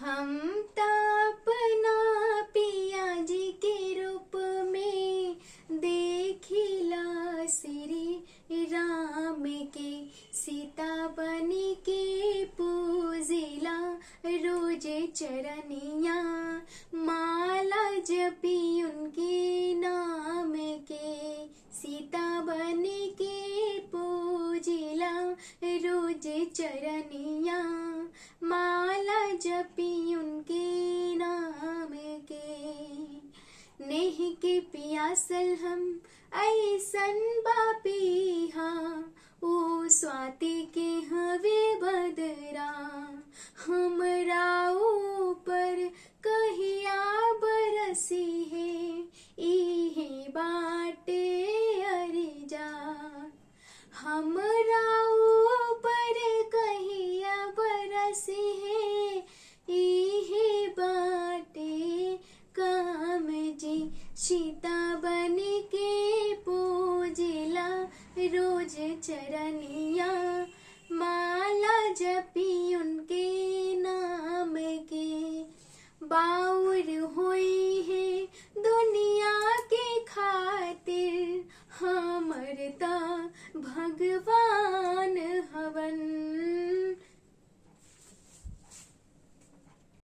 हम तापना पिया जी के रूप में देखिला श्री राम के, सीता बनी के पूजिला रोज चरनिया, माला जपी उनके नाम के, सीता बनी के पूजिला रोज चरनिया, माला जपी उनके नाम के। नेह के पियासल हम ऐसन बापीहा, ओ स्वाति के हवे बदरा, हमरा ऊपर कहिया बरसी है, इहे बाटे अरिजा, हमरा ऊपर कहिया बरसी है, इहे बाटे काम जी, सीता बन के पूजिला रोज चरनिया, माला जपी उनके नाम के। बाउर हुई है दुनिया के खातिर, हमरता भगवान